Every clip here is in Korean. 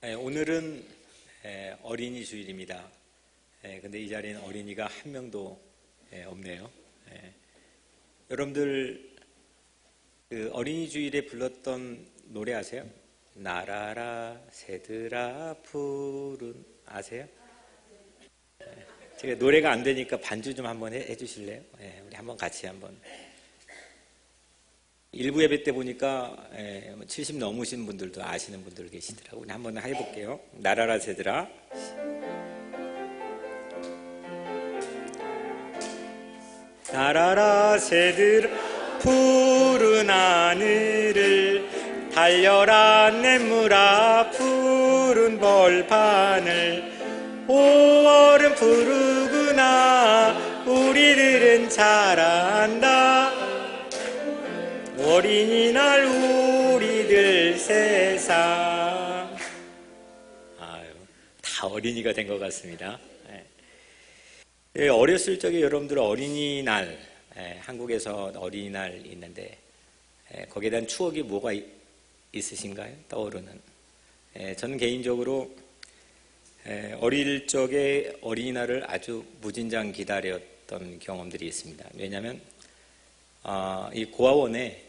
오늘은 어린이 주일입니다. 근데 이 자리에는 어린이가 한 명도 없네요. 여러분들 그 어린이 주일에 불렀던 노래 아세요? 날아라 새들아 푸른 아세요? 제가 노래가 안 되니까 반주 좀 한번 해주실래요? 우리 한번 같이 한번. 일부 예배 때 보니까 70 넘으신 분들도 아시는 분들 계시더라고요. 우리 한번 해볼게요. 날아라 새들아. 날아라 새들아 푸른 하늘을 달려라 냇물아 푸른 벌판을 5월은 푸르구나 우리들은 잘한다 어린이날 우리들 세상. 다 어린이가 된 것 같습니다. 어렸을 적에 여러분들 어린이날, 한국에서 어린이날 있는데 거기에 대한 추억이 뭐가 있으신가요? 떠오르는. 저는 개인적으로 어릴 적에 어린이날을 아주 무진장 기다렸던 경험들이 있습니다. 왜냐하면 이 고아원에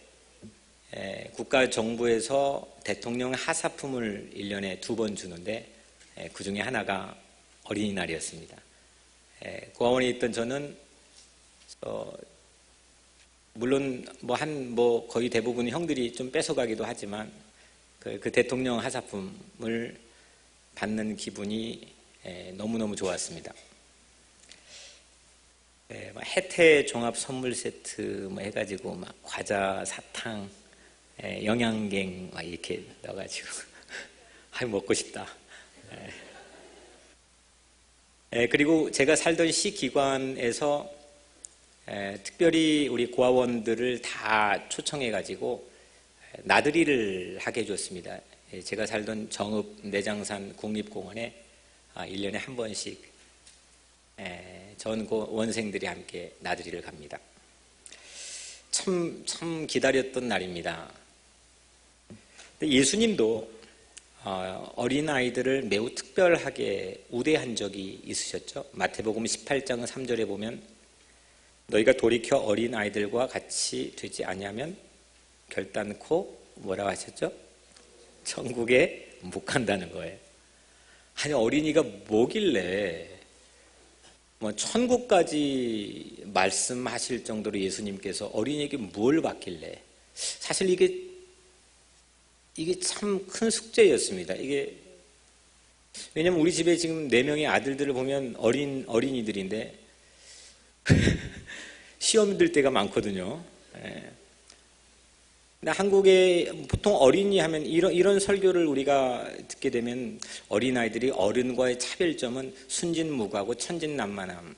국가정부에서 대통령 하사품을 1년에 2번 주는데 그 중에 하나가 어린이날이었습니다. 고아원에 있던 저는 물론 거의 대부분 형들이 좀 뺏어가기도 하지만 그 대통령 하사품을 받는 기분이 너무너무 좋았습니다. 혜태 종합 선물 세트 해가지고 막 과자, 사탕, 영양갱 막 이렇게 넣어가지고 먹고 싶다. 그리고 제가 살던 시기관에서 특별히 우리 고아원들을 다 초청해가지고 나들이를 하게 해줬습니다. 제가 살던 정읍 내장산 국립공원에 1년에 한 번씩 전 원생들이 함께 나들이를 갑니다. 참 기다렸던 날입니다. 예수님도 어린아이들을 매우 특별하게 우대한 적이 있으셨죠. 마태복음 18장 3절에 보면 너희가 돌이켜 어린아이들과 같이 되지 아니하면 결단코 뭐라고 하셨죠? 천국에 못 간다는 거예요. 아니 어린이가 뭐길래 천국까지 말씀하실 정도로 예수님께서 어린이에게 뭘 받길래. 사실 이게 참 큰 숙제였습니다. 왜냐면 우리 집에 지금 4명의 아들들을 보면 어린이들인데 시험 들 때가 많거든요. 근데 한국에 보통 어린이 하면 이런 설교를 우리가 듣게 되면 어린아이들이 어른과의 차별점은 순진무구하고 천진난만함.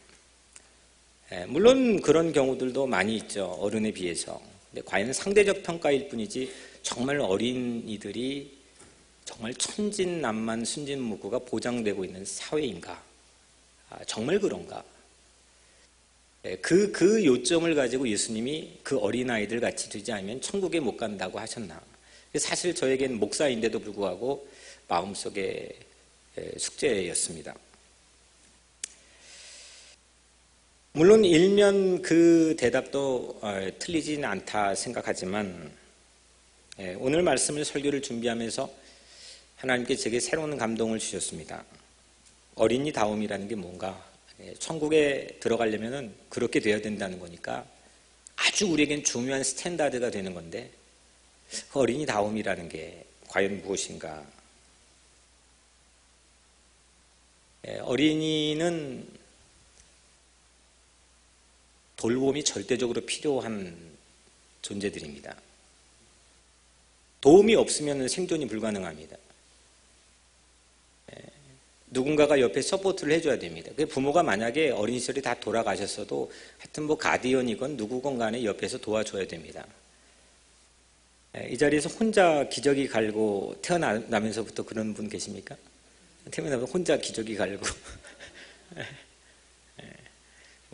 물론 그런 경우들도 많이 있죠. 어른에 비해서. 근데 과연 상대적 평가일 뿐이지 정말 어린이들이 정말 천진난만 순진무구가 보장되고 있는 사회인가? 정말 그런가? 그 요점을 가지고 예수님이 그 어린아이들 같이 되지 않으면 천국에 못 간다고 하셨나. 사실 저에겐 목사인데도 불구하고 마음속에 숙제였습니다. 물론 일면 그 대답도 틀리진 않다 생각하지만 오늘 말씀을 설교를 준비하면서 하나님께 제게 새로운 감동을 주셨습니다. 어린이다움이라는 게 뭔가? 천국에 들어가려면 그렇게 되어야 된다는 거니까 아주 우리에겐 중요한 스탠다드가 되는 건데 그 어린이다움이라는 게 과연 무엇인가? 어린이는 돌봄이 절대적으로 필요한 존재들입니다. 도움이 없으면 생존이 불가능합니다. 누군가가 옆에 서포트를 해줘야 됩니다. 부모가 만약에 어린 시절에 다 돌아가셨어도 하여튼 가디언이건 누구건 간에 옆에서 도와줘야 됩니다. 이 자리에서 혼자 기저귀 갈고 태어나면서부터 그런 분 계십니까? 태어나면 혼자 기저귀 갈고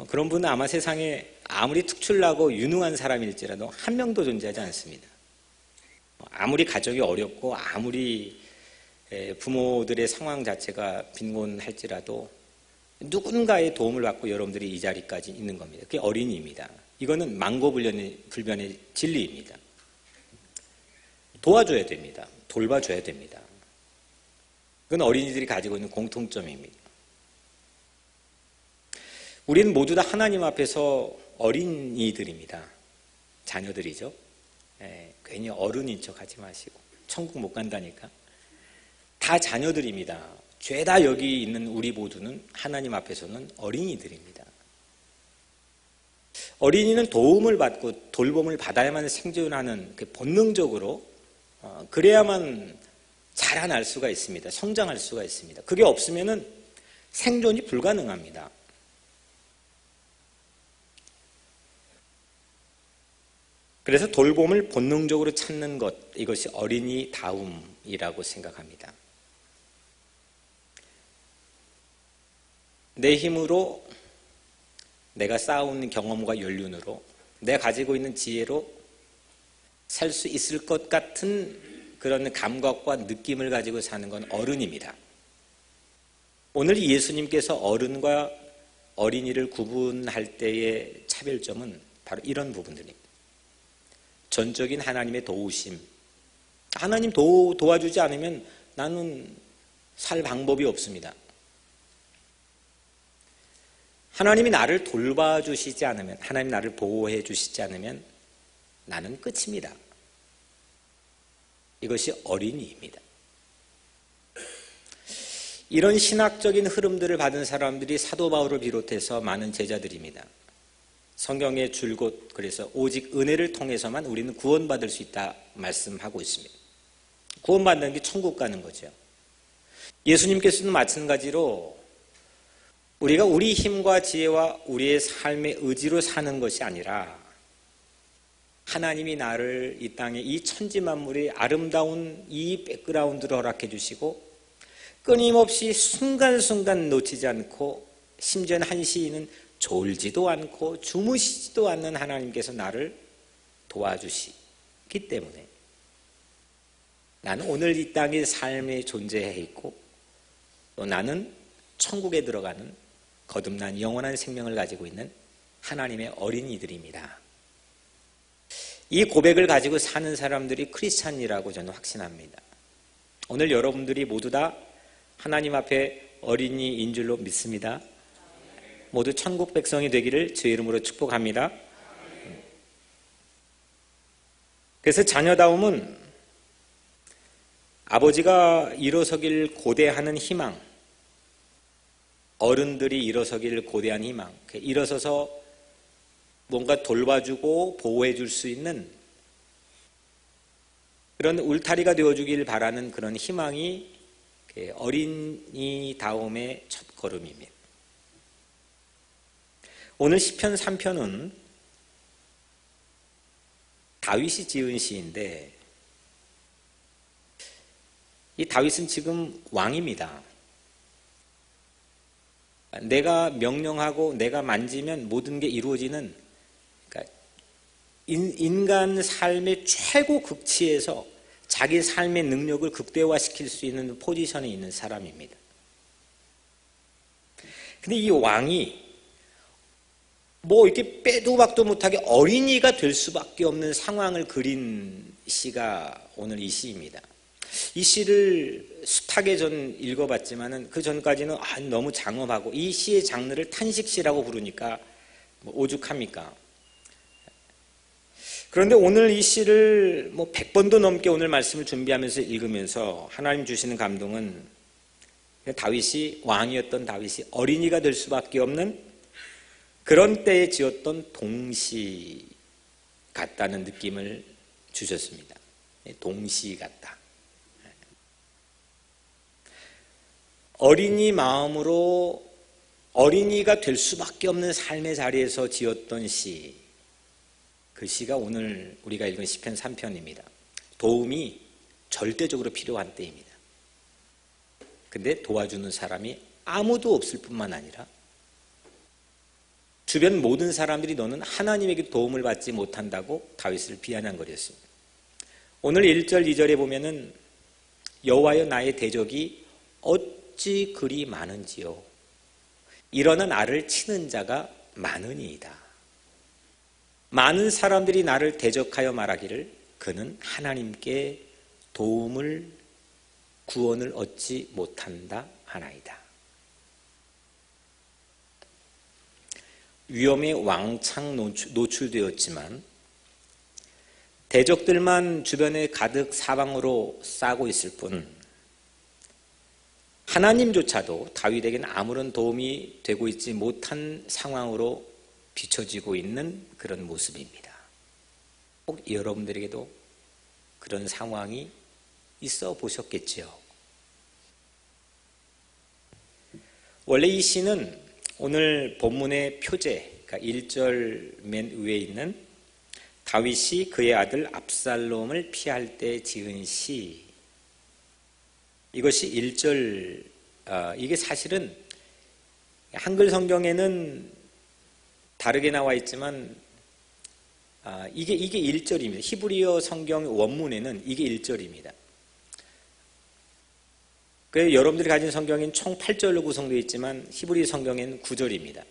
그런 분은 아마 세상에 아무리 특출나고 유능한 사람일지라도 한 명도 존재하지 않습니다. 아무리 가족이 어렵고 아무리 부모들의 상황 자체가 빈곤할지라도 누군가의 도움을 받고 여러분들이 이 자리까지 있는 겁니다. 그게 어린이입니다. 이거는 망고불변의 진리입니다. 도와줘야 됩니다. 돌봐줘야 됩니다. 그건 어린이들이 가지고 있는 공통점입니다. 우리는 모두 다 하나님 앞에서 어린이들입니다. 자녀들이죠. 괜히 어른인 척 하지 마시고 천국 못 간다니까. 다 자녀들입니다. 죄다 여기 있는 우리 모두는 하나님 앞에서는 어린이들입니다. 어린이는 도움을 받고 돌봄을 받아야만 생존하는 본능적으로 그래야만 자라날 수가 있습니다. 성장할 수가 있습니다. 그게 없으면은 생존이 불가능합니다. 그래서 돌봄을 본능적으로 찾는 것, 이것이 어린이다움이라고 생각합니다. 내 힘으로, 내가 쌓아온 경험과 연륜으로, 내가 가지고 있는 지혜로 살 수 있을 것 같은 그런 감각과 느낌을 가지고 사는 건 어른입니다. 오늘 예수님께서 어른과 어린이를 구분할 때의 차별점은 바로 이런 부분들입니다. 전적인 하나님의 도우심. 하나님 도와주지 않으면 나는 살 방법이 없습니다. 하나님이 나를 돌봐주시지 않으면, 하나님이 나를 보호해 주시지 않으면 나는 끝입니다. 이것이 어린이입니다. 이런 신학적인 흐름들을 받은 사람들이 사도 바울을 비롯해서 많은 제자들입니다. 성경의 줄곧 그래서 오직 은혜를 통해서만 우리는 구원받을 수 있다 말씀하고 있습니다. 구원받는 게 천국 가는 거죠. 예수님께서는 마찬가지로 우리가 우리 힘과 지혜와 우리의 삶의 의지로 사는 것이 아니라 하나님이 나를 이 땅에 이 천지만물의 아름다운 이 백그라운드를 허락해 주시고 끊임없이 순간순간 놓치지 않고 심지어는 한 시인은 졸지도 않고 주무시지도 않는 하나님께서 나를 도와주시기 때문에 나는 오늘 이 땅의 삶에 존재해 있고 또 나는 천국에 들어가는 거듭난 영원한 생명을 가지고 있는 하나님의 어린이들입니다. 이 고백을 가지고 사는 사람들이 크리스찬이라고 저는 확신합니다. 오늘 여러분들이 모두 다 하나님 앞에 어린이인 줄로 믿습니다. 모두 천국 백성이 되기를 주의 이름으로 축복합니다. 그래서 자녀다움은 아버지가 일어서길 고대하는 희망, 어른들이 일어서길 고대한 희망, 일어서서 뭔가 돌봐주고 보호해 줄 수 있는 그런 울타리가 되어주길 바라는 그런 희망이 어린이다움의 첫걸음입니다. 오늘 시편 3편은 다윗이 지은 시인데 이 다윗은 지금 왕입니다. 내가 명령하고 내가 만지면 모든 게 이루어지는, 그러니까 인간 삶의 최고 극치에서 자기 삶의 능력을 극대화시킬 수 있는 포지션에 있는 사람입니다. 근데 이 왕이 이렇게 빼도 박도 못하게 어린이가 될 수밖에 없는 상황을 그린 시가 오늘 이 시입니다. 이 시를 숱하게 전 읽어봤지만은 그 전까지는 너무 장엄하고 이 시의 장르를 탄식시라고 부르니까 오죽합니까? 그런데 오늘 이 시를 100번도 넘게 오늘 말씀을 준비하면서 읽으면서 하나님 주시는 감동은 다윗이 왕이었던 다윗이 어린이가 될 수밖에 없는 그런 때에 지었던 동시 같다는 느낌을 주셨습니다. 동시 같다. 어린이 마음으로 어린이가 될 수밖에 없는 삶의 자리에서 지었던 시, 그 시가 오늘 우리가 읽은 시편 3편입니다. 도움이 절대적으로 필요한 때입니다. 근데 도와주는 사람이 아무도 없을 뿐만 아니라 주변 모든 사람들이 너는 하나님에게 도움을 받지 못한다고 다윗을 비아냥거렸습니다. 오늘 1절, 2절에 보면은 여호와여 나의 대적이 어찌 그리 많은지요. 일어나 나를 치는 자가 많으니이다. 많은 사람들이 나를 대적하여 말하기를 그는 하나님께 도움을 구원을 얻지 못한다 하나이다. 위험에 왕창 노출되었지만 대적들만 주변에 가득 사방으로 싸고 있을 뿐 하나님조차도 다윗에게는 아무런 도움이 되고 있지 못한 상황으로 비춰지고 있는 그런 모습입니다. 꼭 여러분들에게도 그런 상황이 있어 보셨겠지요. 원래 이 시는 오늘 본문의 표제, 그러니까 1절 맨 위에 있는 다윗이 그의 아들 압살롬을 피할 때 지은 시, 이것이 1절, 이게 사실은 한글 성경에는 다르게 나와 있지만 이게 1절입니다. 히브리어 성경 원문에는 이게 1절입니다. 그래서 여러분들이 가진 성경에는 총 8절로 구성되어 있지만 히브리 성경에는 9절입니다.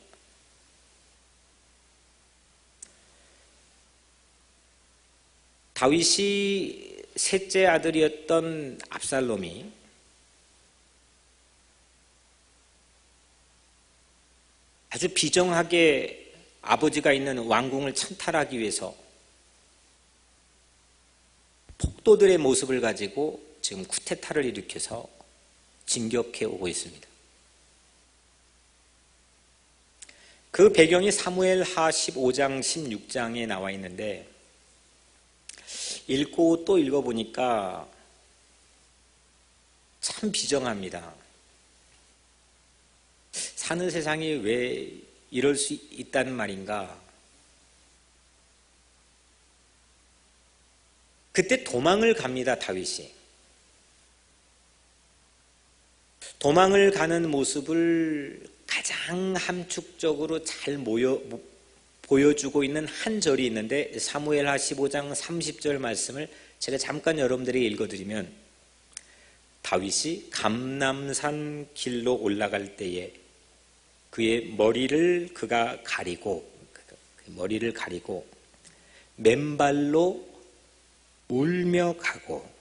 다윗이 셋째 아들이었던 압살롬이 아주 비정하게 아버지가 있는 왕궁을 찬탈하기 위해서 폭도들의 모습을 가지고 지금 쿠데타를 일으켜서 진격해 오고 있습니다. 그 배경이 사무엘하 15장 16장에 나와 있는데 읽고 또 읽어보니까 참 비정합니다. 사는 세상이 왜 이럴 수 있다는 말인가? 그때 도망을 갑니다, 다윗이. 도망을 가는 모습을 가장 함축적으로 잘 보여주고 있는 한 절이 있는데 사무엘하 15장 30절 말씀을 제가 잠깐 여러분들에게 읽어드리면 다윗이 감람산 길로 올라갈 때에 그의 머리를 가리고 맨발로 울며 가고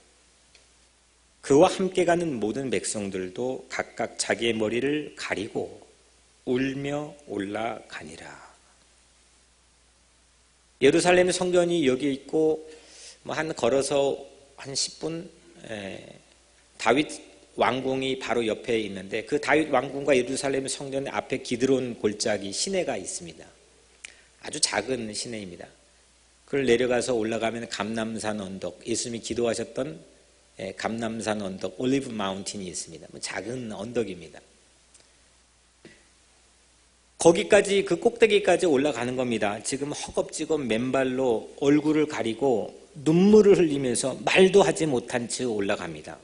그와 함께 가는 모든 백성들도 각각 자기의 머리를 가리고 울며 올라가니라. 예루살렘 성전이 여기 있고 걸어서 한 10분 다윗 왕궁이 바로 옆에 있는데 그 다윗 왕궁과 예루살렘 성전 앞에 기드론 골짜기 시내가 있습니다. 아주 작은 시내입니다. 그걸 내려가서 올라가면 감람산 언덕, 예수님이 기도하셨던 감람산 언덕, 올리브 마운틴이 있습니다. 작은 언덕입니다. 거기까지 그 꼭대기까지 올라가는 겁니다. 지금 허겁지겁 맨발로 얼굴을 가리고 눈물을 흘리면서 말도 하지 못한 채 올라갑니다.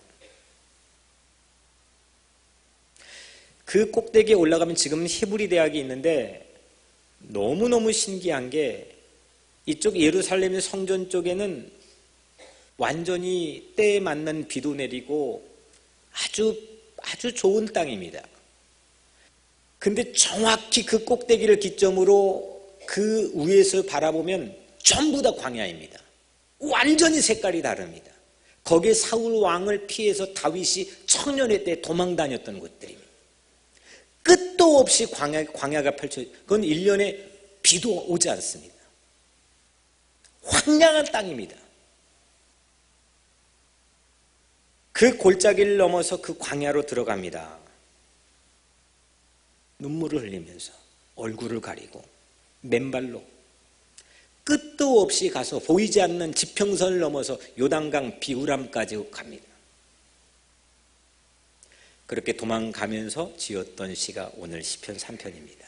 그 꼭대기에 올라가면 지금 히브리 대학이 있는데 너무너무 신기한 게 이쪽 예루살렘 성전 쪽에는 완전히 때에 맞는 비도 내리고 아주 좋은 땅입니다. 근데 정확히 그 꼭대기를 기점으로 그 위에서 바라보면 전부 다 광야입니다. 완전히 색깔이 다릅니다. 거기에 사울 왕을 피해서 다윗이 청년의 때 도망 다녔던 곳들입니다. 끝도 없이 광야가 그건 1년에 비도 오지 않습니다. 황량한 땅입니다. 그 골짜기를 넘어서 그 광야로 들어갑니다. 눈물을 흘리면서 얼굴을 가리고 맨발로 끝도 없이 가서 보이지 않는 지평선을 넘어서 요단강 비우람까지 갑니다. 그렇게 도망가면서 지었던 시가 오늘 시편 3편입니다.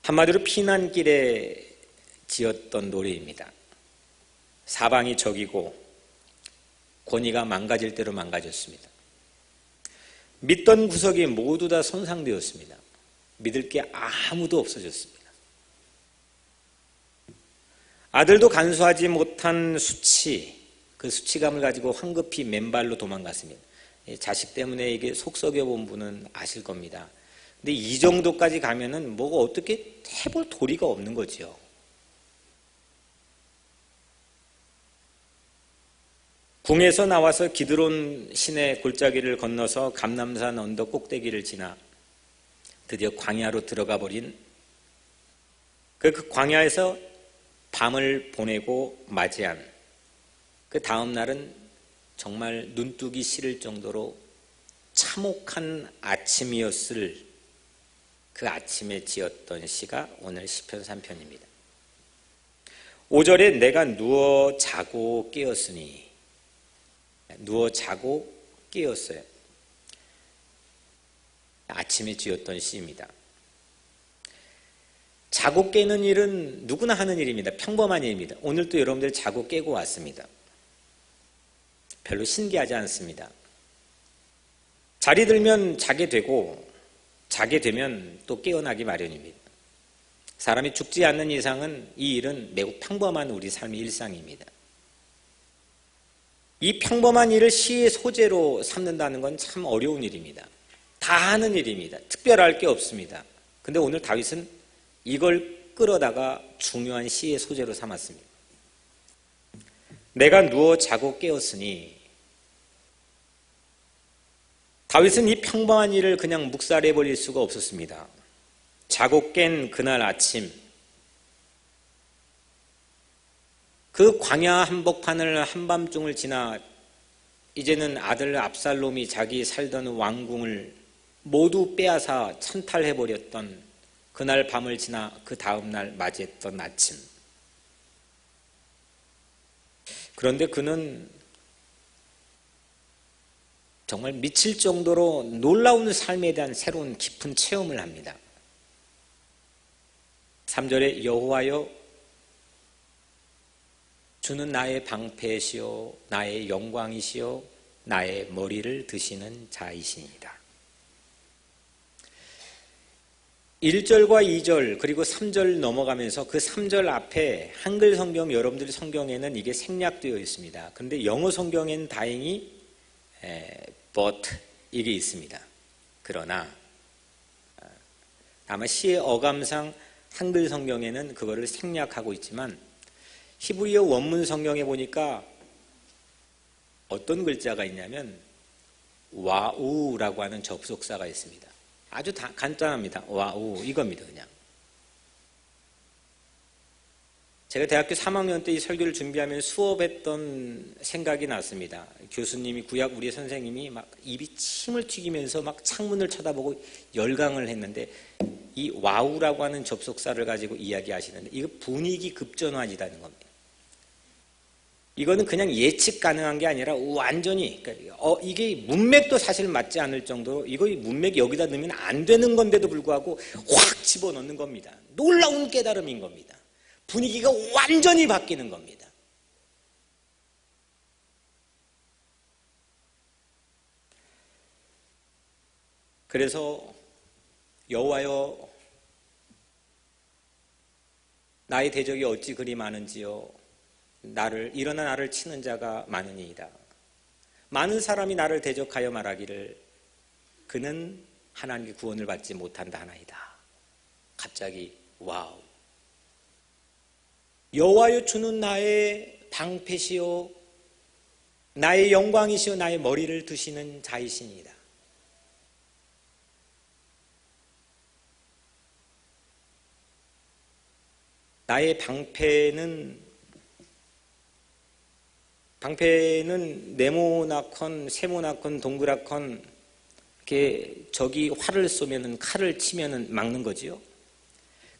한마디로 피난길에 지었던 노래입니다. 사방이 적이고 권위가 망가질 대로 망가졌습니다. 믿던 구석이 모두 다 손상되었습니다. 믿을 게 아무도 없어졌습니다. 아들도 간수하지 못한 수치, 그 수치감을 가지고 황급히 맨발로 도망갔습니다. 자식 때문에 이게 속 썩여본 분은 아실 겁니다. 근데 이 정도까지 가면은 뭐가 어떻게 해볼 도리가 없는 거죠. 궁에서 나와서 기드론 시내 골짜기를 건너서 감람산 언덕 꼭대기를 지나 드디어 광야로 들어가 버린 그 광야에서 밤을 보내고 맞이한 그 다음 날은 정말 눈뜨기 싫을 정도로 참혹한 아침이었을 그 아침에 지었던 시가 오늘 시편 3편입니다. 5절에 내가 누워 자고 깨었으니, 누워 자고 깨었어요. 아침에 지었던 시입니다. 자고 깨는 일은 누구나 하는 일입니다. 평범한 일입니다. 오늘도 여러분들 자고 깨고 왔습니다. 별로 신기하지 않습니다. 자리 들면 자게 되고 자게 되면 또 깨어나기 마련입니다. 사람이 죽지 않는 이상은 이 일은 매우 평범한 우리 삶의 일상입니다. 이 평범한 일을 시의 소재로 삼는다는 건 참 어려운 일입니다. 다 하는 일입니다. 특별할 게 없습니다. 근데 오늘 다윗은 이걸 끌어다가 중요한 시의 소재로 삼았습니다. 내가 누워 자고 깨었으니, 다윗은 이 평범한 일을 그냥 묵살해버릴 수가 없었습니다. 자고 깬 그날 아침, 그 광야 한복판을 한밤중을 지나 이제는 아들 압살롬이 자기 살던 왕궁을 모두 빼앗아 천탈해버렸던 그날 밤을 지나 그 다음날 맞이했던 아침. 그런데 그는 정말 미칠 정도로 놀라운 삶에 대한 새로운 깊은 체험을 합니다. 3절에 여호와여 주는 나의 방패시요 나의 영광이시요 나의 머리를 드시는 자이시니이다. 1절과 2절 그리고 3절 넘어가면서 그 3절 앞에 한글 성경, 여러분들의 성경에는 이게 생략되어 있습니다. 그런데 영어 성경에는 다행히 but 이게 있습니다. 그러나 아마 시의 어감상 한글 성경에는 그거를 생략하고 있지만 히브리어 원문 성경에 보니까 어떤 글자가 있냐면 와우라고 하는 접속사가 있습니다. 아주 간단합니다. 와우 이겁니다. 그냥 제가 대학교 3학년 때 이 설교를 준비하면 수업했던 생각이 났습니다. 교수님이 구약 우리 선생님이 막 입이 침을 튀기면서 막 창문을 쳐다보고 열강을 했는데 이 와우라고 하는 접속사를 가지고 이야기하시는데 이거 분위기 급전환이라는 겁니다. 이거는 그냥 예측 가능한 게 아니라 완전히 이게 문맥도 사실 맞지 않을 정도로 이거 문맥 여기다 넣으면 안 되는 건데도 불구하고 확 집어넣는 겁니다. 놀라운 깨달음인 겁니다. 분위기가 완전히 바뀌는 겁니다. 그래서 여호와여 나의 대적이 어찌 그리 많은지요 일어나 나를 치는 자가 많으니이다. 많은 사람이 나를 대적하여 말하기를 그는 하나님의 구원을 받지 못한다 하나이다. 갑자기 와우. 여호와여 주는 나의 방패시요 나의 영광이시요 나의 머리를 두시는 자이시니이다. 나의 방패는 네모나건 세모나건 동그랗건 이렇게 적이 활을 쏘면은 칼을 치면은 막는 거지요.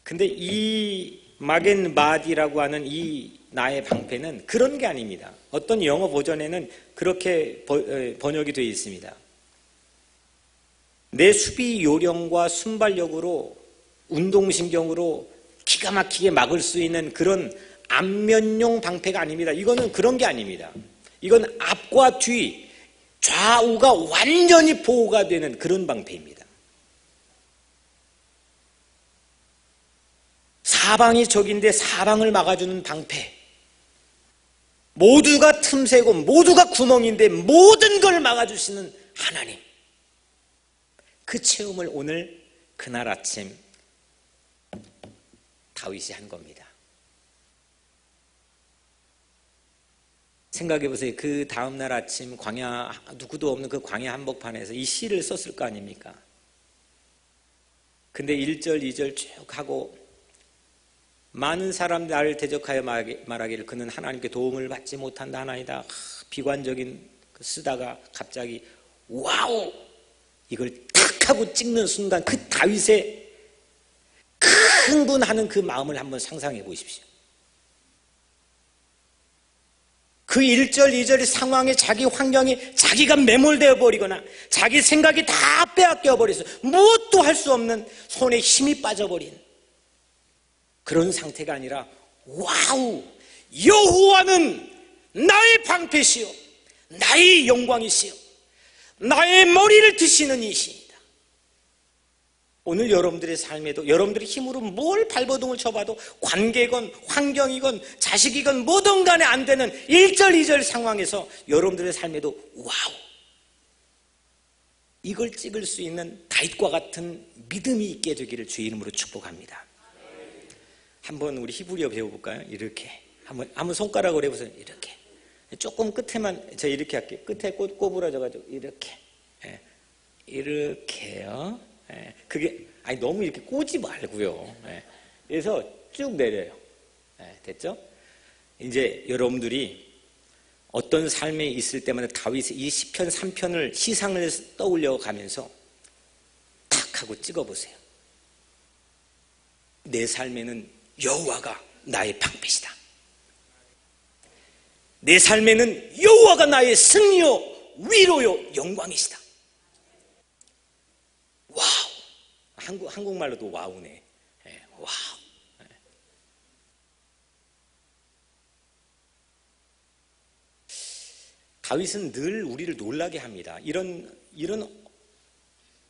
근데 이 마겐 마디라고 하는 이 나의 방패는 그런 게 아닙니다. 어떤 영어 버전에는 그렇게 번역이 되어 있습니다. 내 수비 요령과 순발력으로 운동신경으로 기가 막히게 막을 수 있는 그런 안면용 방패가 아닙니다. 이거는 그런 게 아닙니다. 이건 앞과 뒤, 좌우가 완전히 보호가 되는 그런 방패입니다. 사방이 적인데 사방을 막아주는 방패. 모두가 틈새고 모두가 구멍인데 모든 걸 막아주시는 하나님, 그 체험을 오늘 그날 아침 다윗이 한 겁니다. 생각해 보세요. 그 다음날 아침 광야, 누구도 없는 그 광야 한복판에서 이 시를 썼을 거 아닙니까? 근데 1절 2절 쭉 하고 많은 사람들 나를 대적하여 말하기를 그는 하나님께 도움을 받지 못한다 하나이다. 비관적인 쓰다가 갑자기 와우, 이걸 탁 하고 찍는 순간 그 다윗의 흥분하는 그 마음을 한번 상상해 보십시오. 그 1절 2절의 상황에 자기 환경이 자기가 매몰되어 버리거나 자기 생각이 다 빼앗겨 버려서 무엇도 할 수 없는 손에 힘이 빠져버린 그런 상태가 아니라 와우, 여호와는 나의 방패시요 나의 영광이시요 나의 머리를 드시는 이시니다. 오늘 여러분들의 삶에도 여러분들의 힘으로 뭘 발버둥을 쳐봐도 관계건 환경이건 자식이건 뭐든 간에 안 되는 1절 2절 상황에서 여러분들의 삶에도 와우, 이걸 찍을 수 있는 다윗과 같은 믿음이 있게 되기를 주의 이름으로 축복합니다. 한번 우리 히브리어 배워볼까요? 이렇게 한번 손가락으로 해보세요. 이렇게 조금 끝에만, 제가 이렇게 할게요. 끝에 꼬부라져가지고 이렇게, 이렇게요. 그게 아니 너무 이렇게 꼬지 말고요. 그래서 쭉 내려요. 됐죠? 이제 여러분들이 어떤 삶에 있을 때마다 다윗의 이 시편 3편을 시상을 떠올려 가면서 탁 하고 찍어보세요. 내 삶에는 여호와가 나의 방패시다. 내 삶에는 여호와가 나의 승리요 위로요 영광이시다. 와우. 한국말로도 와우네. 와우. 다윗은 늘 우리를 놀라게 합니다. 이런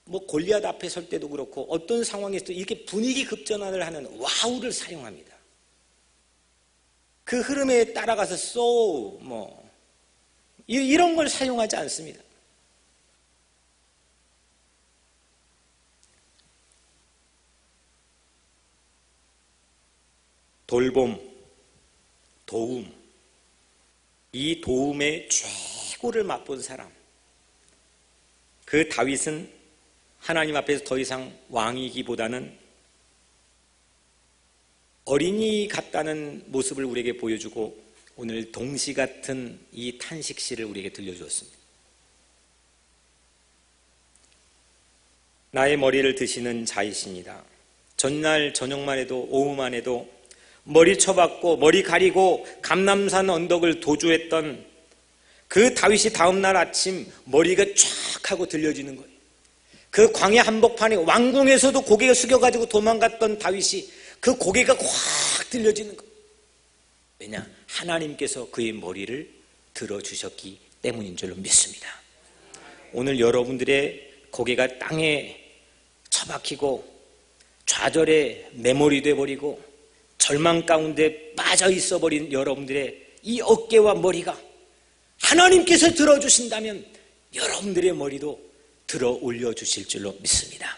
뭐 골리앗 앞에 설 때도 그렇고 어떤 상황에서도 이렇게 분위기 급전환을 하는 와우를 사용합니다. 그 흐름에 따라가서 이런 걸 사용하지 않습니다. 돌봄, 도움, 이 도움의 최고를 맛본 사람, 그 다윗은 하나님 앞에서 더 이상 왕이기보다는 어린이 같다는 모습을 우리에게 보여주고 오늘 동시 같은 이 탄식시를 우리에게 들려주었습니다. 나의 머리를 드시는 자이십니다. 전날 저녁만 해도 오후만 해도 머리 쳐박고 머리 가리고 감람산 언덕을 도주했던 그 다윗이 다음날 아침 머리가 쫙 하고 들려지는 거예요. 그 광야 한복판에 왕궁에서도 고개가 숙여가지고 도망갔던 다윗이 그 고개가 확 들려지는 거예요. 왜냐? 하나님께서 그의 머리를 들어주셨기 때문인 줄로 믿습니다. 오늘 여러분들의 고개가 땅에 처박히고 좌절에 매몰이 돼버리고 절망 가운데 빠져 있어버린 여러분들의 이 어깨와 머리가 하나님께서 들어주신다면 여러분들의 머리도 들어 올려주실 줄로 믿습니다.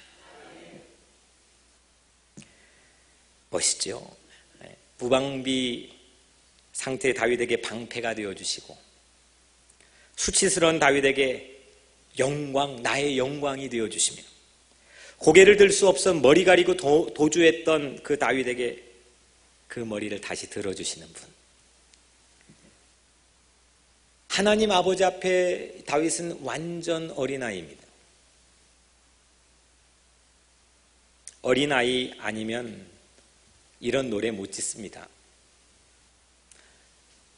멋있죠? 무방비 상태의 다윗에게 방패가 되어주시고 수치스러운 다윗에게 영광, 나의 영광이 되어주시며 고개를 들 수 없어 머리 가리고 도주했던 그 다윗에게 그 머리를 다시 들어주시는 분. 하나님 아버지 앞에 다윗은 완전 어린아이입니다. 어린아이 아니면 이런 노래 못 짓습니다.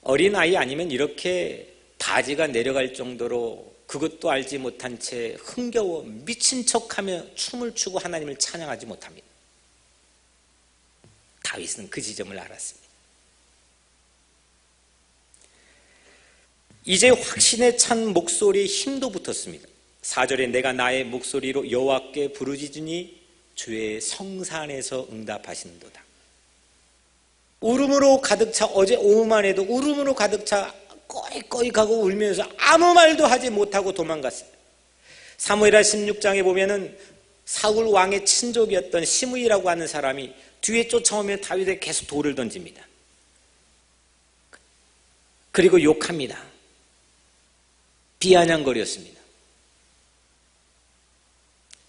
어린아이 아니면 이렇게 바지가 내려갈 정도로 그것도 알지 못한 채 흥겨워 미친 척하며 춤을 추고 하나님을 찬양하지 못합니다. 다윗은 그 지점을 알았습니다. 이제 확신에 찬 목소리에 힘도 붙었습니다. 4절에 내가 나의 목소리로 여호와께 부르짖으니 주의 성산에서 응답하시는도다. 울음으로 가득 차, 어제 오후만 해도 울음으로 가득 차 꺼이꺼이 가고 울면서 아무 말도 하지 못하고 도망갔어요. 사무엘하 16장에 보면은 사울 왕의 친족이었던 시므이라고 하는 사람이 뒤에 쫓아오면 다윗에게 계속 돌을 던집니다. 그리고 욕합니다. 비아냥거렸습니다.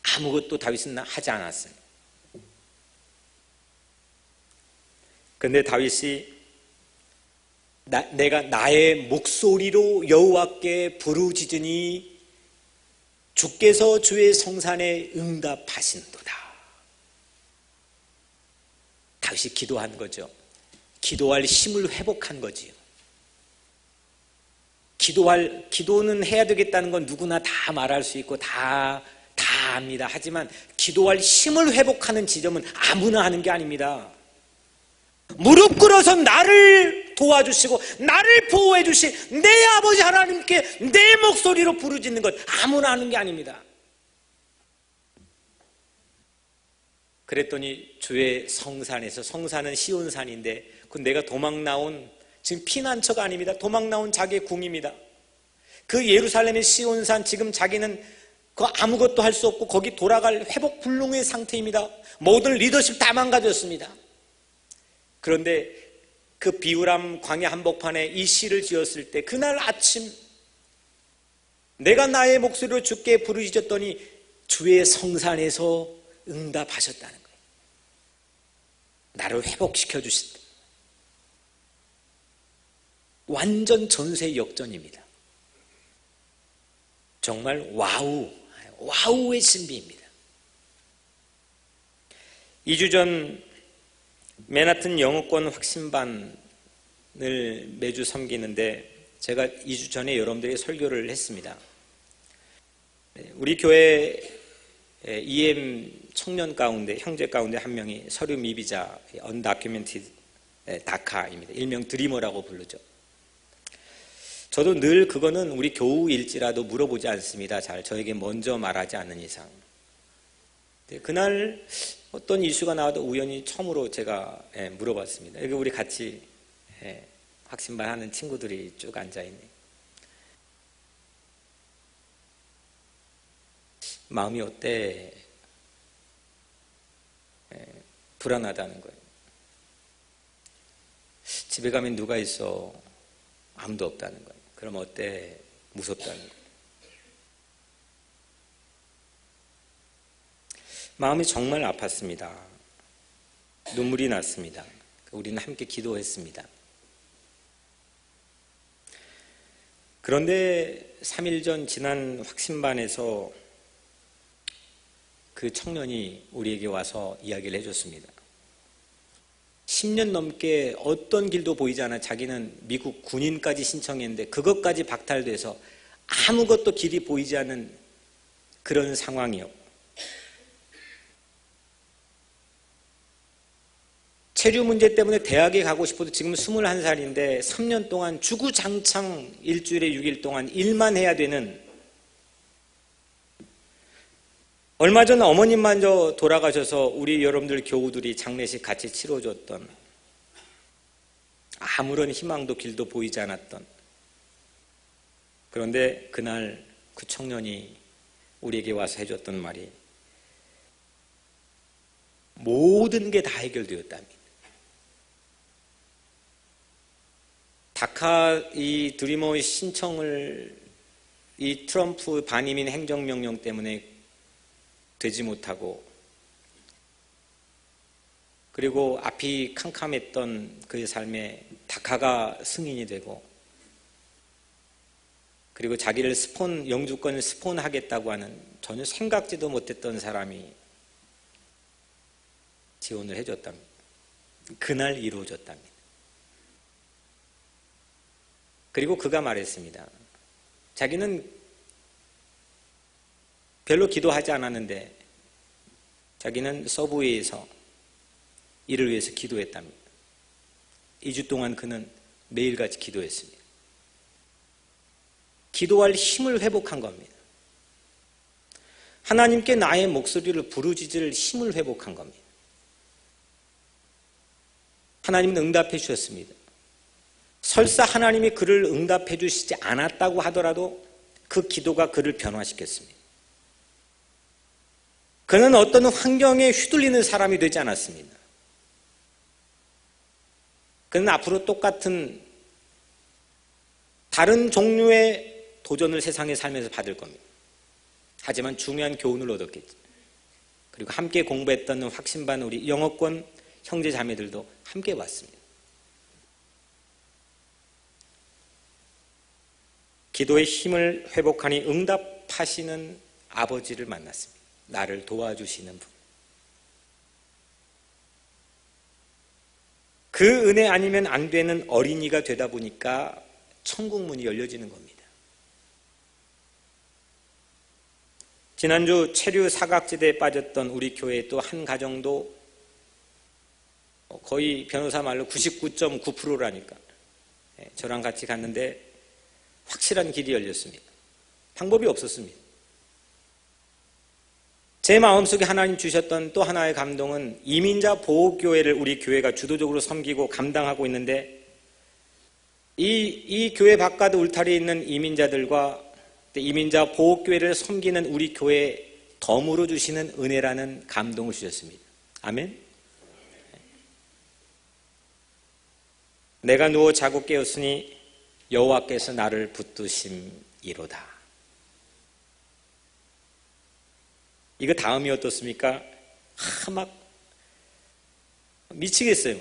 아무것도 다윗은 하지 않았어요. 그런데 다윗이 내가 나의 목소리로 여호와께 부르짖으니 주께서 주의 성산에 응답하신도다. 다윗이 기도한 거죠. 기도할 힘을 회복한 거지요. 기도는 해야 되겠다는 건 누구나 다 말할 수 있고 다 압니다. 하지만 기도할 힘을 회복하는 지점은 아무나 하는 게 아닙니다. 무릎 꿇어서 나를 도와주시고 나를 보호해 주신 내 아버지 하나님께 내 목소리로 부르짖는 것 아무나 하는 게 아닙니다. 그랬더니 주의 성산에서, 성산은 시온산인데 그 내가 도망 나온, 지금 피난처가 아닙니다. 도망 나온 자기의 궁입니다. 그 예루살렘의 시온산, 지금 자기는 그 아무것도 할 수 없고 거기 돌아갈 회복 불능의 상태입니다. 모든 리더십 다 망가졌습니다. 그런데 그 비후람 광야 한복판에 이 시를 지었을 때 그날 아침 내가 나의 목소리로 주께 부르짖었더니 주의 성산에서 응답하셨다는 거예요. 나를 회복시켜 주셨다. 완전 전세 역전입니다. 정말 와우의 신비입니다. 2주 전 맨하튼 영어권 확신반을 매주 섬기는데 제가 2주 전에 여러분들에게 설교를 했습니다. 우리 교회 EM 청년 가운데, 형제 가운데 한 명이 서류 미비자, 언다큐멘티드 다카입니다. 일명 드리머라고 부르죠. 저도 늘 그거는 우리 교우일지라도 물어보지 않습니다. 잘 저에게 먼저 말하지 않는 이상. 그날 어떤 이슈가 나와도 우연히 처음으로 제가 물어봤습니다. 여기 우리 같이 확신반 하는 친구들이 쭉 앉아있네. 마음이 어때? 불안하다는 거예요. 집에 가면 누가 있어? 아무도 없다는 거예요. 그럼 어때? 무섭다는 거예요. 마음이 정말 아팠습니다. 눈물이 났습니다. 우리는 함께 기도했습니다. 그런데 3일 전 지난 확신반에서 그 청년이 우리에게 와서 이야기를 해줬습니다. 10년 넘게 어떤 길도 보이지 않아 자기는 미국 군인까지 신청했는데 그것까지 박탈돼서 아무것도 길이 보이지 않는 그런 상황이요. 체류 문제 때문에 대학에 가고 싶어도 지금 21살인데 3년 동안 주구장창 일주일에 6일 동안 일만 해야 되는, 얼마 전 어머님마저 돌아가셔서 우리 여러분들 교우들이 장례식 같이 치러줬던, 아무런 희망도 길도 보이지 않았던, 그런데 그날 그 청년이 우리에게 와서 해줬던 말이 모든 게 다 해결되었답니다. 다카 이 드리머의 신청을 이 트럼프 반이민 행정명령 때문에 되지 못하고, 그리고 앞이 캄캄했던 그의 삶에 다카가 승인이 되고, 그리고 자기를 영주권을 스폰하겠다고 하는 전혀 생각지도 못했던 사람이 지원을 해줬답니다. 그날 이루어졌답니다. 그리고 그가 말했습니다. 자기는 별로 기도하지 않았는데 자기는 서브웨이에서 이를 위해서 기도했답니다. 2주 동안 그는 매일같이 기도했습니다. 기도할 힘을 회복한 겁니다. 하나님께 나의 목소리를 부르짖을 힘을 회복한 겁니다. 하나님은 응답해 주셨습니다. 설사 하나님이 그를 응답해 주시지 않았다고 하더라도 그 기도가 그를 변화시켰습니다. 그는 어떤 환경에 휘둘리는 사람이 되지 않았습니다. 그는 앞으로 똑같은 다른 종류의 도전을 세상에 살면서 받을 겁니다. 하지만 중요한 교훈을 얻었겠죠. 그리고 함께 공부했던 확신반 우리 영어권 형제 자매들도 함께 왔습니다. 기도의 힘을 회복하니 응답하시는 아버지를 만났습니다. 나를 도와주시는 분. 그 은혜 아니면 안 되는 어린이가 되다 보니까 천국 문이 열려지는 겁니다. 지난주 체류 사각지대에 빠졌던 우리 교회 또 한 가정도 거의 변호사 말로 99.9%라니까 저랑 같이 갔는데 확실한 길이 열렸습니다. 방법이 없었습니다. 제 마음속에 하나님 주셨던 또 하나의 감동은 이민자 보호교회를 우리 교회가 주도적으로 섬기고 감당하고 있는데 이 교회 바깥 울타리에 있는 이민자들과 이민자 보호교회를 섬기는 우리 교회에 덤으로 주시는 은혜라는 감동을 주셨습니다. 아멘. 내가 누워 자고 깨었으니 여호와께서 나를 붙드심이로다. 이거 다음이 어떻습니까? 막 미치겠어요.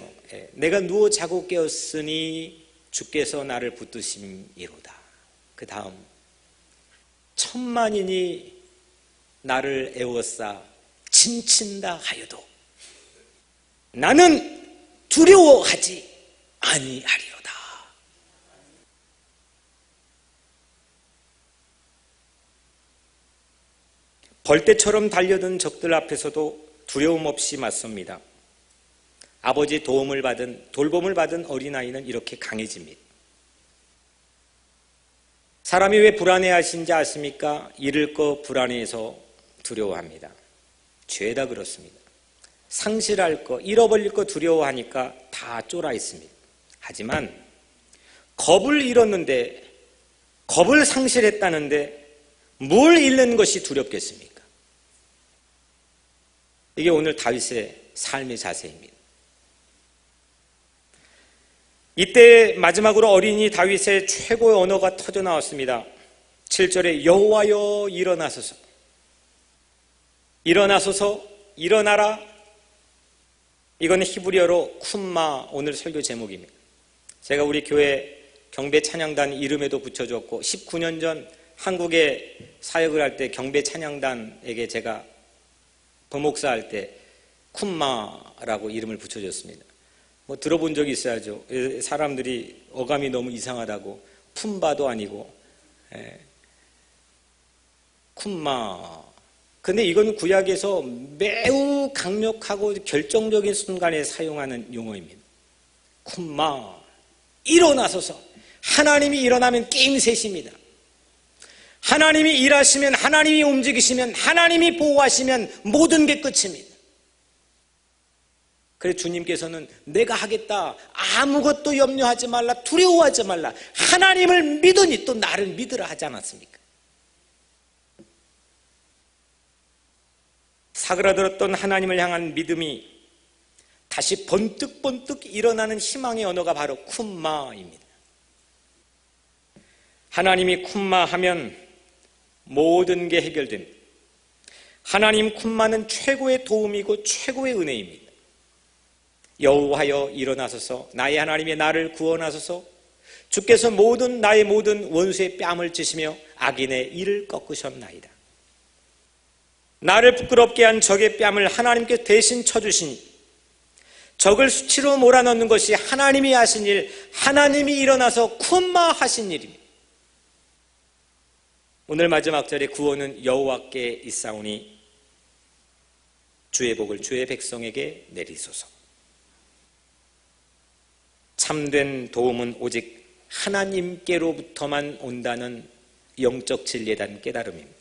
내가 누워 자고 깨었으니 주께서 나를 붙드심이로다. 그 다음 천만인이 나를 애워싸 친친다 하여도 나는 두려워하지 아니하리로다. 벌떼처럼 달려든 적들 앞에서도 두려움 없이 맞섭니다. 아버지 돌봄을 받은 어린아이는 이렇게 강해집니다. 사람이 왜 불안해하신지 아십니까? 잃을 거 불안해해서 두려워합니다. 죄다 그렇습니다. 상실할 거, 잃어버릴 거 두려워하니까 다 쫄아 있습니다. 하지만 겁을 잃었는데, 겁을 상실했다는데 뭘 잃는 것이 두렵겠습니까? 이게 오늘 다윗의 삶의 자세입니다. 이때 마지막으로 어린이 다윗의 최고의 언어가 터져 나왔습니다. 7절에 여호와여 일어나소서, 일어나소서, 일어나라. 이건 히브리어로 쿰마, 오늘 설교 제목입니다. 제가 우리 교회 경배 찬양단 이름에도 붙여줬고 19년 전 한국에 사역을 할 때 경배 찬양단에게 제가 부목사 할 때 쿰마라고 이름을 붙여줬습니다. 뭐 들어본 적이 있어야죠. 사람들이 어감이 너무 이상하다고. 품바도 아니고 쿰마. 근데 이건 구약에서 매우 강력하고 결정적인 순간에 사용하는 용어입니다. 쿰마. 일어나소서. 하나님이 일어나면 게임 셋입니다. 하나님이 일하시면, 하나님이 움직이시면, 하나님이 보호하시면 모든 게 끝입니다. 그래서 주님께서는 내가 하겠다, 아무것도 염려하지 말라, 두려워하지 말라, 하나님을 믿으니 또 나를 믿으라 하지 않았습니까? 사그라들었던 하나님을 향한 믿음이 다시 번뜩번뜩 일어나는 희망의 언어가 바로 쿰마입니다. 하나님이 쿰마하면 모든 게 해결됩니다. 하나님 쿰마는 최고의 도움이고 최고의 은혜입니다. 여호와여 일어나소서, 나의 하나님의 나를 구원하소서. 주께서 나의 모든 원수의 뺨을 찌시며 악인의 이를 꺾으셨나이다. 나를 부끄럽게 한 적의 뺨을 하나님께 대신 쳐주시니 적을 수치로 몰아넣는 것이 하나님이 하신 일, 하나님이 일어나서 쿰마하신 일입니다. 오늘 마지막 절에 구원은 여호와께 있사오니 주의 복을 주의 백성에게 내리소서. 참된 도움은 오직 하나님께로부터만 온다는 영적 진리에 대한 깨달음입니다.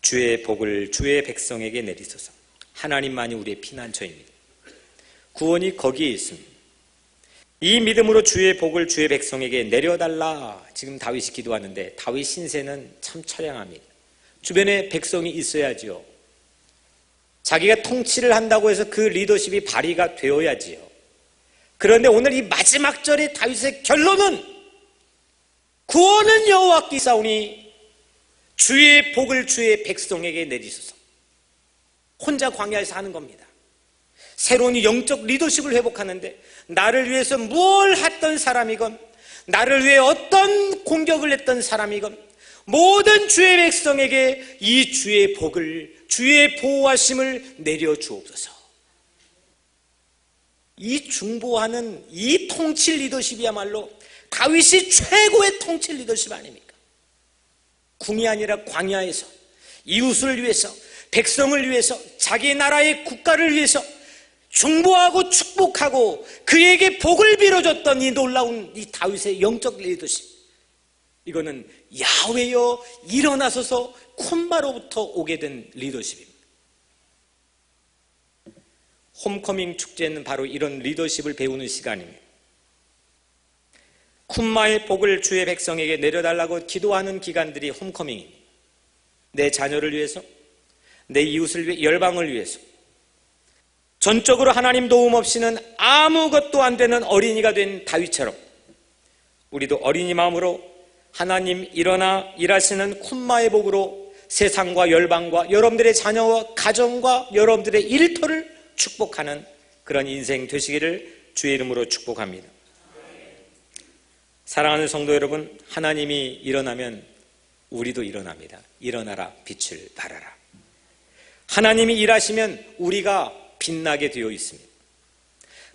주의 복을 주의 백성에게 내리소서. 하나님만이 우리의 피난처입니다. 구원이 거기에 있습니다. 이 믿음으로 주의 복을 주의 백성에게 내려달라. 지금 다윗이 기도하는데 다윗 신세는 참 처량합니다. 주변에 백성이 있어야지요. 자기가 통치를 한다고 해서 그 리더십이 발휘가 되어야지요. 그런데 오늘 이 마지막 절의 다윗의 결론은 구원은 여호와께 있사오니 주의 복을 주의 백성에게 내리소서. 혼자 광야에서 하는 겁니다. 새로운 영적 리더십을 회복하는데 나를 위해서 뭘 했던 사람이건 나를 위해 어떤 공격을 했던 사람이건 모든 주의 백성에게 이 주의 복을 주의 보호하심을 내려주옵소서. 이 중보하는 이 통치 리더십이야말로 다윗이 최고의 통치 리더십 아닙니까? 궁이 아니라 광야에서 이웃을 위해서 백성을 위해서 자기 나라의 국가를 위해서 중보하고 축복하고 그에게 복을 빌어줬던 이 놀라운 이 다윗의 영적 리더십, 이거는 야훼여 일어나소서 쿰마로부터 오게 된 리더십입니다. 홈커밍 축제는 바로 이런 리더십을 배우는 시간입니다. 쿰마의 복을 주의 백성에게 내려달라고 기도하는 기간들이 홈커밍입니다. 내 자녀를 위해서, 내 이웃을 위해, 열방을 위해서 전적으로 하나님 도움 없이는 아무것도 안 되는 어린이가 된 다윗처럼 우리도 어린이 마음으로 하나님 일어나 일하시는 쿰마의 복으로 세상과 열방과 여러분들의 자녀와 가정과 여러분들의 일터를 축복하는 그런 인생 되시기를 주의 이름으로 축복합니다. 사랑하는 성도 여러분, 하나님이 일어나면 우리도 일어납니다. 일어나라, 빛을 발하라. 하나님이 일하시면 우리가 빛나게 되어 있습니다.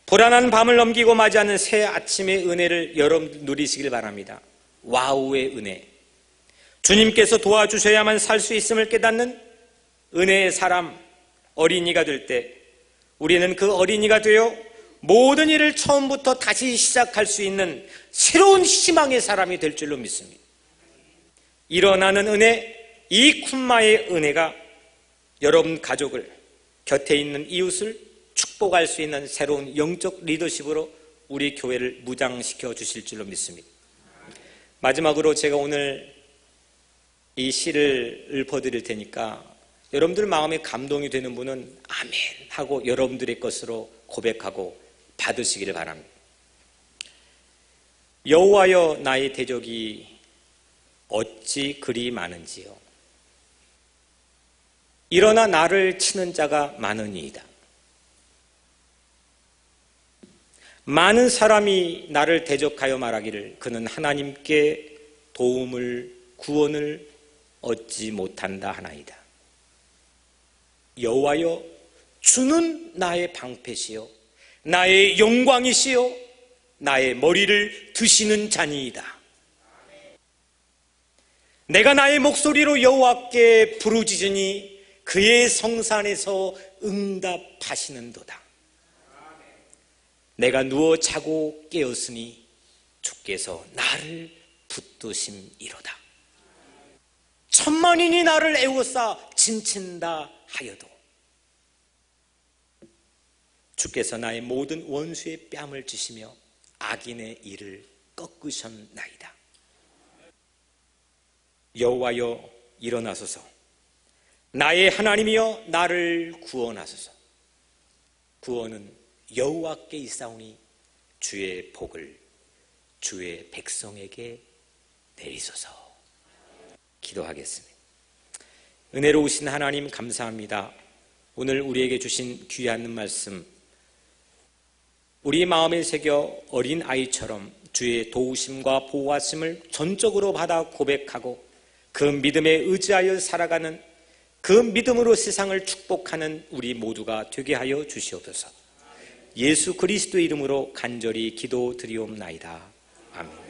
불안한 밤을 넘기고 맞이하는 새 아침의 은혜를 여러분 누리시길 바랍니다. 와우의 은혜, 주님께서 도와주셔야만 살 수 있음을 깨닫는 은혜의 사람, 어린이가 될 때 우리는 그 어린이가 되어 모든 일을 처음부터 다시 시작할 수 있는 새로운 희망의 사람이 될 줄로 믿습니다. 일어나는 은혜, 이 쿰마의 은혜가 여러분 가족을, 곁에 있는 이웃을 축복할 수 있는 새로운 영적 리더십으로 우리 교회를 무장시켜 주실 줄로 믿습니다. 마지막으로 제가 오늘 이 시를 읊어드릴 테니까 여러분들 마음에 감동이 되는 분은 아멘 하고 여러분들의 것으로 고백하고 받으시기를 바랍니다. 여호와여, 나의 대적이 어찌 그리 많은지요. 일어나 나를 치는 자가 많으니이다. 많은 사람이 나를 대적하여 말하기를 그는 하나님께 도움을, 구원을 얻지 못한다 하나이다. 여호와여, 주는 나의 방패시요 나의 영광이시요 나의 머리를 드시는 자니이다. 내가 나의 목소리로 여호와께 부르짖으니 그의 성산에서 응답하시는도다. 내가 누워 자고 깨었으니 주께서 나를 붙드심이로다. 천만인이 나를 애워싸 진친다 하여도 주께서 나의 모든 원수의 뺨을 찌시며 악인의 일을 꺾으셨나이다. 여호와여, 일어나소서. 나의 하나님이여, 나를 구원하소서. 구원은 여호와께 있사오니 주의 복을 주의 백성에게 내리소서. 기도하겠습니다. 은혜로우신 하나님, 감사합니다. 오늘 우리에게 주신 귀한 말씀, 우리 마음에 새겨 어린 아이처럼 주의 도우심과 보호하심을 전적으로 받아 고백하고 그 믿음에 의지하여 살아가는, 그 믿음으로 세상을 축복하는 우리 모두가 되게 하여 주시옵소서. 예수 그리스도의 이름으로 간절히 기도드리옵나이다. 아멘.